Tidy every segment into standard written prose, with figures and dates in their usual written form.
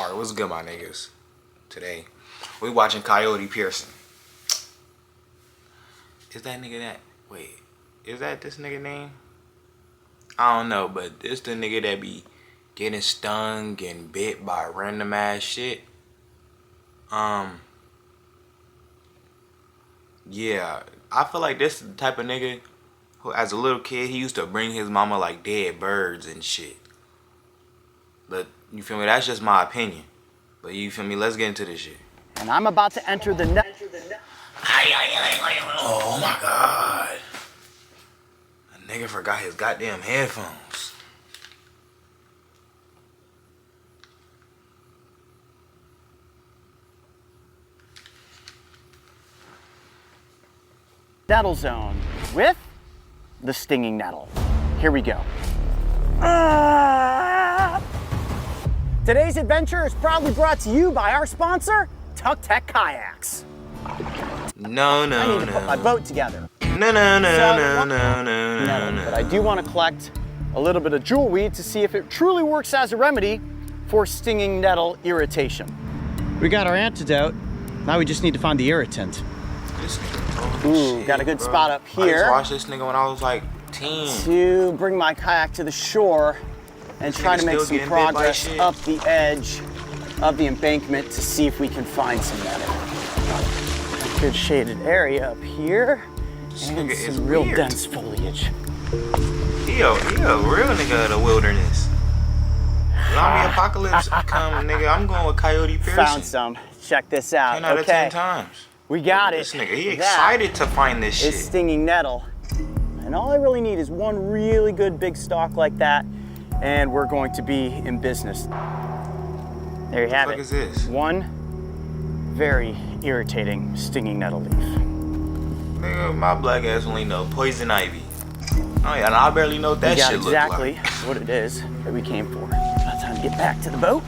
Alright, what's good, my niggas? Today, we watching Coyote Pearson. Is that nigga that? Wait, is that this nigga name? I don't know, but this the nigga that be getting stung, getting bit by random ass shit. Yeah, I feel like this is the type of nigga who, as a little kid, he used to bring his mama like dead birds and shit. But you feel me? That's just my opinion. But you feel me? Let's get into this shit. And I'm about to enter the net. Oh my god. A nigga forgot his goddamn headphones. Nettle zone with the stinging nettle. Here we go. Today's adventure is proudly brought to you by our sponsor, Tuck Tech Kayaks. No. I need to put my boat together. No. But I do want to collect a little bit of jewel weed to see if it truly works as a remedy for stinging nettle irritation. We got our antidote. Now we just need to find the irritant. This nigga, Ooh, got a good spot up here. I used to watch this nigga when I was like 10. To bring my kayak to the shore and try to make some progress up the edge of the embankment to see if we can find some nettle. Good shaded area up here. And some real dense foliage. He a real nigga of the wilderness. Zombie apocalypse come, nigga. I'm going with Coyote Pearson. Found some. Check this out. 10 out of 10 times. We got it. This nigga, he excited to find this shit. It's stinging nettle. And all I really need is one really good big stalk like that, and we're going to be in business. There you have it. What the fuck is this? One very irritating stinging nettle leaf. Nigga, my black ass only know poison ivy. Oh yeah, and I barely know what that shit look like. Exactly what it is that we came for. About time to get back to the boat.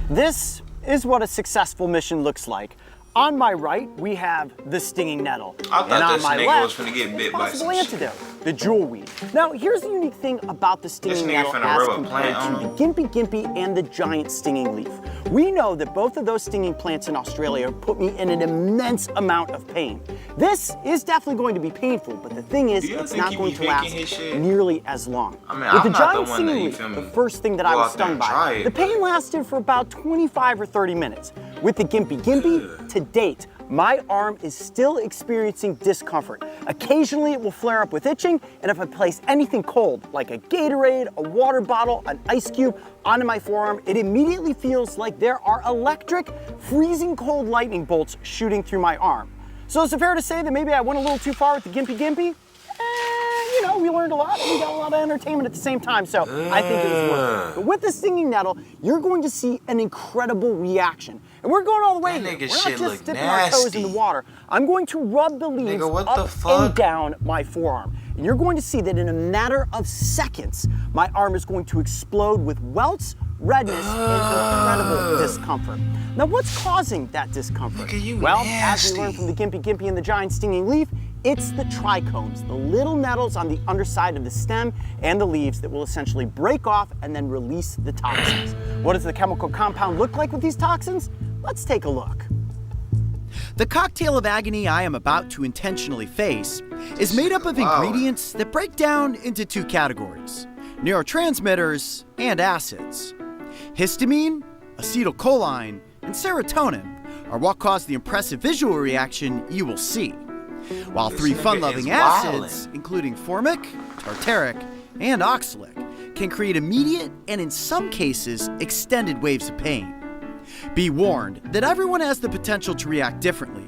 This is what a successful mission looks like. On my right, we have the stinging nettle. I thought and on this my nigga left, was finna get bit by possible some antidote, the jewel weed. Now, here's the unique thing about the stinging nettle as compared to the gimpy and the giant stinging leaf. We know that both of those stinging plants in Australia put me in an immense amount of pain. This is definitely going to be painful, but the thing is, it's not going to last nearly as long. I mean, With I'm the not giant the one stinging that, leaf, the first thing that I was stung by, the pain lasted for about 25 or 30 minutes. With the gimpy, to date, my arm is still experiencing discomfort. Occasionally it will flare up with itching, and if I place anything cold, like a Gatorade, a water bottle, an ice cube, onto my forearm, it immediately feels like there are electric, freezing cold lightning bolts shooting through my arm. So is it fair to say that maybe I went a little too far with the gimpy? You know, we learned a lot and we got a lot of entertainment at the same time, so I think it was worth it. But with the stinging nettle, you're going to see an incredible reaction. And we're going all the way here. We're not just dipping our toes in the water. I'm going to rub the leaves up and down my forearm. And you're going to see that in a matter of seconds, my arm is going to explode with welts, redness, and incredible discomfort. Now, what's causing that discomfort? Well, as we learned from the gimpy and the giant stinging leaf, it's the trichomes, the little nettles on the underside of the stem and the leaves that will essentially break off and then release the toxins. What does the chemical compound look like with these toxins? Let's take a look. The cocktail of agony I am about to intentionally face is made up of ingredients that break down into two categories: neurotransmitters and acids. Histamine, acetylcholine, and serotonin are what cause the impressive visual reaction you will see, while three fun-loving acids, including formic, tartaric, and oxalic, can create immediate and, in some cases, extended waves of pain. Be warned that everyone has the potential to react differently,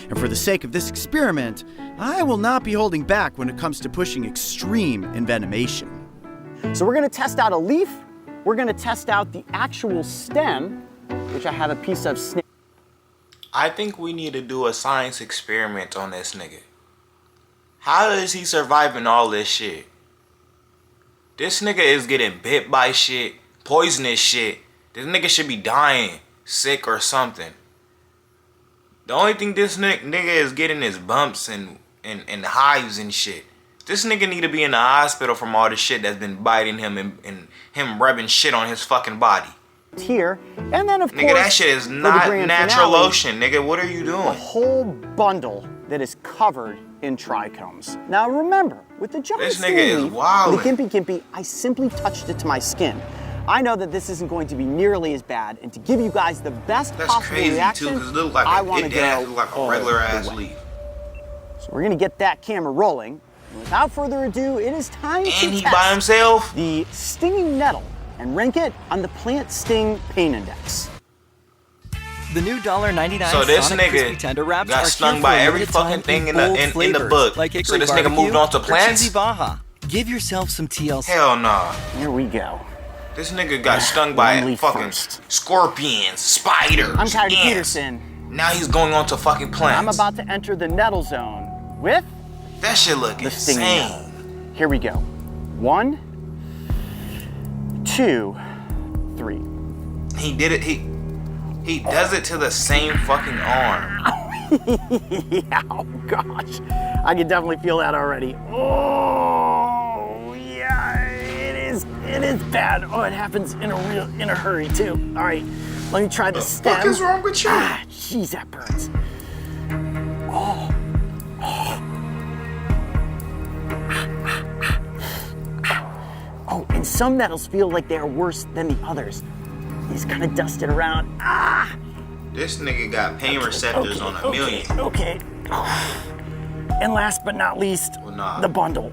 and for the sake of this experiment, I will not be holding back when it comes to pushing extreme envenomation. So we're going to test out a leaf, we're going to test out the actual stem, which I have a piece of snake. I think we need to do a science experiment on this nigga. How is he surviving all this shit? This nigga is getting bit by shit, poisonous shit. This nigga should be dying, sick or something. The only thing this nigga is getting is bumps and and hives and shit. This nigga need to be in the hospital from all the shit that's been biting him and him rubbing shit on his fucking body. Here, and then of course, nigga, that shit is not natural lotion, nigga. What are you doing? A whole bundle that is covered in trichomes. Now remember, with the giant this nigga is wild. The Gimpy Gimpy, I simply touched it to my skin. I know that this isn't going to be nearly as bad, and to give you guys the best possible reaction, too, because it looks like I want to go like a regular ass leaf. So we're gonna get that camera rolling. And without further ado, it is time to And he test by himself? the stinging nettle and rank it on the Plant Sting Pain Index. The new $1.99 so this Sonic nigga Crispy Tender Wraps got are stung here by for a every limited fucking time thing in bold the flavors, book. like So this nigga moved on to plants? Cheesy Baja. Give yourself some TLC. Hell nah. Here we go. This nigga got stung by fucking scorpions, spiders, I'm Coyote ants. Peterson. Now he's going on to fucking plants. I'm about to enter the nettle zone with that shit look the stinging insane. nettle. Here we go. 1, 2, 3. He did it. He does it to the same fucking arm. Yeah, oh gosh. I can definitely feel that already. Oh, yeah, it is bad. Oh, it happens in a hurry too. All right, let me try the stem. What is wrong with you? Ah, jeez, that burns. Oh. Oh, and some nettles feel like they're worse than the others. He's kind of dusted around. Ah! This nigga got pain receptors on a million. Okay. And last but not least, the bundle.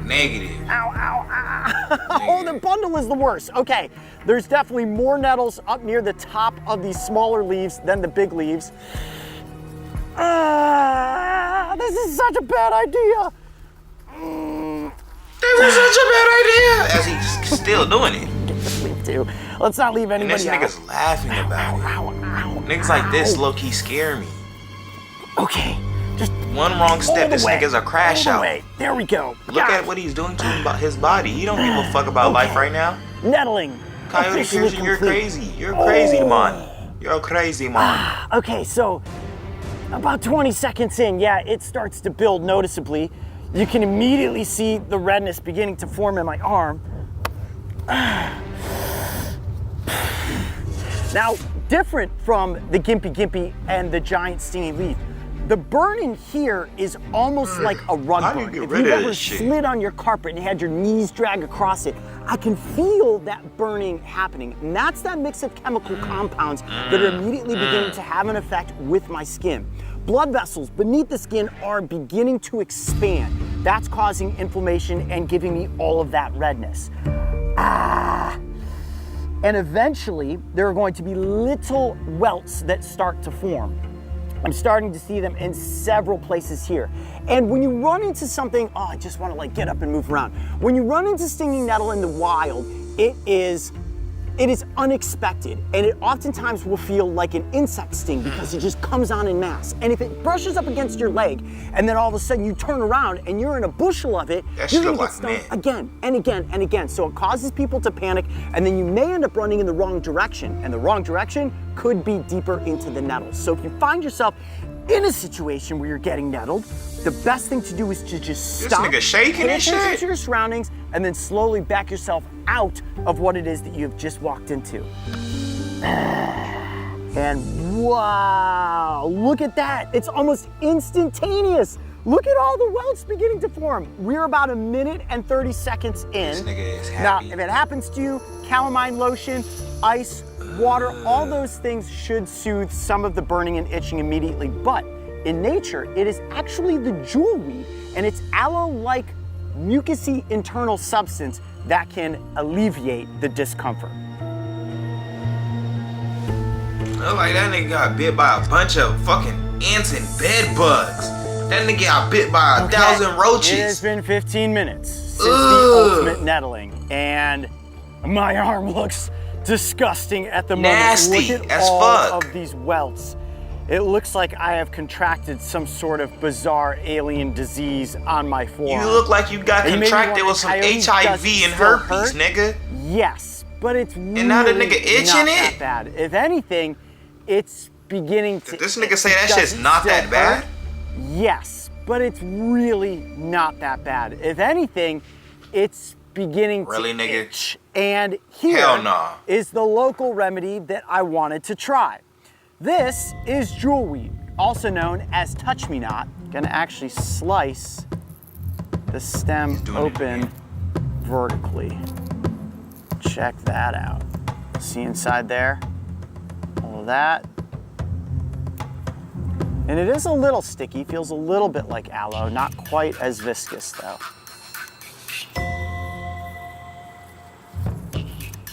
Negative. Ow, ow, ow. Oh, the bundle is the worst. Okay, there's definitely more nettles up near the top of these smaller leaves than the big leaves. This is such a bad idea. This is such a bad idea. As he's still doing it. Too. Let's not leave anybody and this nigga's laughing about it. Niggas like this low-key scare me. Okay, just one wrong step, this nigga's a crash out. There we go. Look at what he's doing to his body. He don't give a fuck about life right now. Nettling. Coyote Peterson, you're crazy. You're crazy, man. You're a crazy man. Okay, so about 20 seconds in, yeah, it starts to build noticeably. You can immediately see the redness beginning to form in my arm. Now, different from the Gimpy Gimpy and the giant stinging leaf, the burn in here is almost like a rug burn. If you've ever slid on your carpet and had your knees drag across it, I can feel that burning happening. And that's that mix of chemical compounds that are immediately beginning to have an effect with my skin. Blood vessels beneath the skin are beginning to expand. That's causing inflammation and giving me all of that redness. And eventually, there are going to be little welts that start to form. I'm starting to see them in several places here. And when you run into something, oh, I just want to like get up and move around. When you run into stinging nettle in the wild, it is unexpected, and it oftentimes will feel like an insect sting because it just comes on in mass. And if it brushes up against your leg, and then all of a sudden you turn around and you're in a bushel of it, you're gonna get stung again and again and again. So it causes people to panic, and then you may end up running in the wrong direction, and the wrong direction could be deeper into the nettles. So if you find yourself in a situation where you're getting nettled, the best thing to do is to just stop, this nigga shaking and shit, to your surroundings, and then slowly back yourself out of what it is that you've just walked into. And wow, look at that. It's almost instantaneous. Look at all the welts beginning to form. We're about 1 minute and 30 seconds in. This nigga is happy. Now, if it happens to you, calamine lotion, ice, water, all those things should soothe some of the burning and itching immediately. But in nature, it is actually the jewelweed and its aloe-like mucousy internal substance that can alleviate the discomfort. Look like that nigga got bit by a bunch of fucking ants and bed bugs. That nigga got bit by 1,000 roaches. It has been 15 minutes since the ultimate nettling, and my arm looks disgusting at the moment. Nasty Look at as all fuck. of these welts. It looks like I have contracted some sort of bizarre alien disease on my forearm. You look like you got contracted with some HIV and herpes, nigga. Yes, but it's really and now the nigga itching not it? that bad. If anything, it's beginning to. Did this nigga say that shit's not that bad? Yes, but it's really not that bad. If anything, it's beginning Really, to nigga? itch. And here Hell nah. is the local remedy that I wanted to try. This is jewelweed, also known as touch me not. Gonna actually slice the stem open vertically. Check that out. See inside there? All of that. And it is a little sticky, feels a little bit like aloe, not quite as viscous though.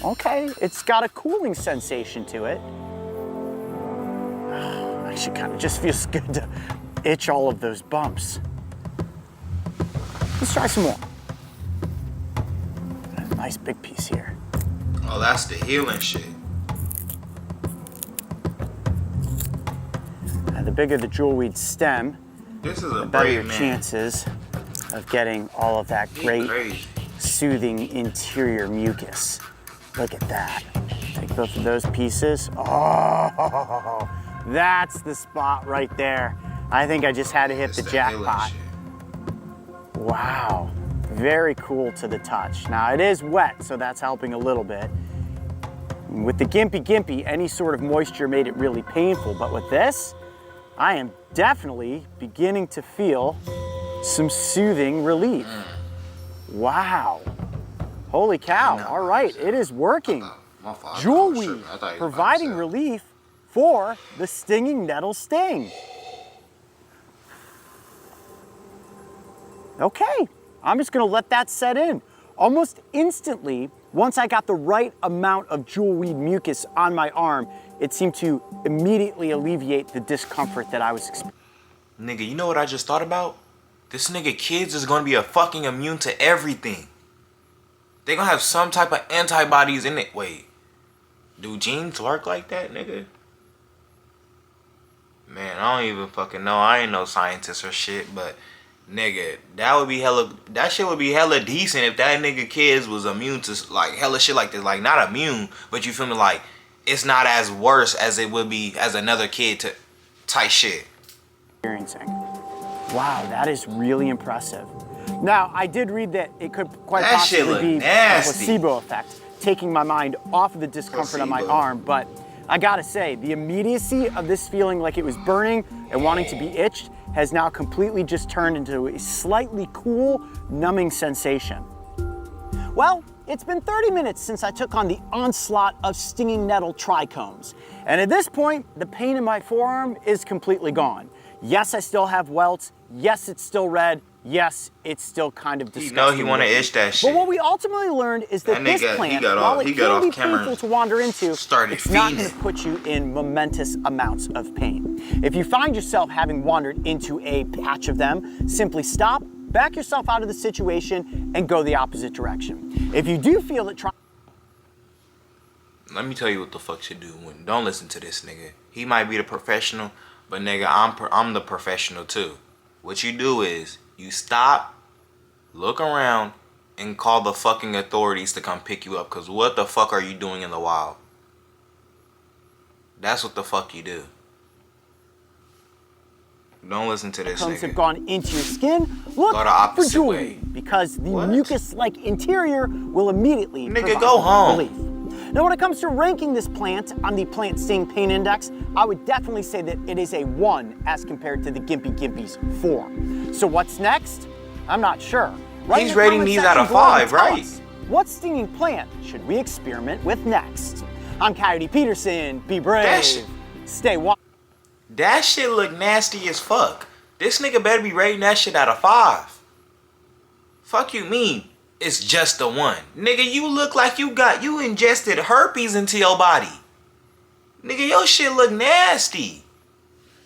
Okay, it's got a cooling sensation to it. Actually, kind of just feels good to itch all of those bumps. Let's try some more. A nice big piece here. Oh, that's the healing shit. And the bigger the jewelweed stem, This is a the better your brave man. chances of getting all of that great Crazy. soothing interior mucus. Look at that. Take both of those pieces. Oh, that's the spot right there. I think I just had to hit It's the healing jackpot. shit. Wow, very cool to the touch. Now it is wet, so that's helping a little bit. With the Gimpy, any sort of moisture made it really painful, but with this, I am definitely beginning to feel some soothing relief. Wow. Holy cow, all right, it is working. My fault. Jewelweed, I thought you was providing about to say. relief for the stinging nettle sting. Okay, I'm just gonna let that set in. Almost instantly, once I got the right amount of jewelweed mucus on my arm, it seemed to immediately alleviate the discomfort that I was experiencing. Nigga, you know what I just thought about? This nigga kids is gonna be a fucking immune to everything. They gonna have some type of antibodies in it. Wait, do genes work like that, nigga? Man, I don't even fucking know. I ain't no scientist or shit, but nigga, that shit would be hella decent if that nigga kids was immune to like hella shit like this. Like not immune, but you feel me? Like it's not as worse as it would be as another kid to type shit. Wow, that is really impressive. Now, I did read that it could quite That shit possibly look be a nasty. placebo effect, taking my mind off of the discomfort on my Placebo. arm, but I gotta say, the immediacy of this feeling like it was burning and wanting to be itched has now completely just turned into a slightly cool, numbing sensation. Well, it's been 30 minutes since I took on the onslaught of stinging nettle trichomes. And at this point, the pain in my forearm is completely gone. Yes, I still have welts. Yes, it's still red. Yes, it's still kind of disgusting. You know he want to looking. itch that shit. But what we ultimately learned is that That this nigga, plant, he got while off- it he got can be off camera, painful to wander into, started it's not going fiending. to put you in momentous amounts of pain. If you find yourself having wandered into a patch of them, simply stop, back yourself out of the situation, and go the opposite direction. If you do feel that Let me tell you what the fuck you do. When don't listen to this nigga. He might be the professional, but nigga, I'm the professional too. What you do is you stop, look around, and call the fucking authorities to come pick you up. Cause what the fuck are you doing in the wild? That's what the fuck you do. Don't listen to this trichomes have nigga. gone into your skin, look Go the for opposite jewelry, way. because the What? mucus-like interior will immediately Nigga, provide go home. relief. Now, when it comes to ranking this plant on the Plant Sting Pain Index, I would definitely say that it is a 1 as compared to the Gimpy's 4. So what's next? I'm not sure. Write in He's the rating comment these section out of below and 5, tell right? us, what stinging plant should we experiment with next? I'm Coyote Peterson. Be brave. That shit- Stay wild. That shit look nasty as fuck. This nigga better be rating that shit out of 5. Fuck you mean? It's just a 1. Nigga, you look like you ingested herpes into your body. Nigga, your shit look nasty.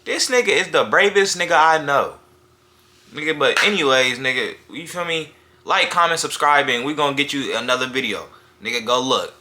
This nigga is the bravest nigga I know. Nigga, but anyways, nigga, you feel me? Like, comment, subscribe, and we gonna get you another video. Nigga, go look.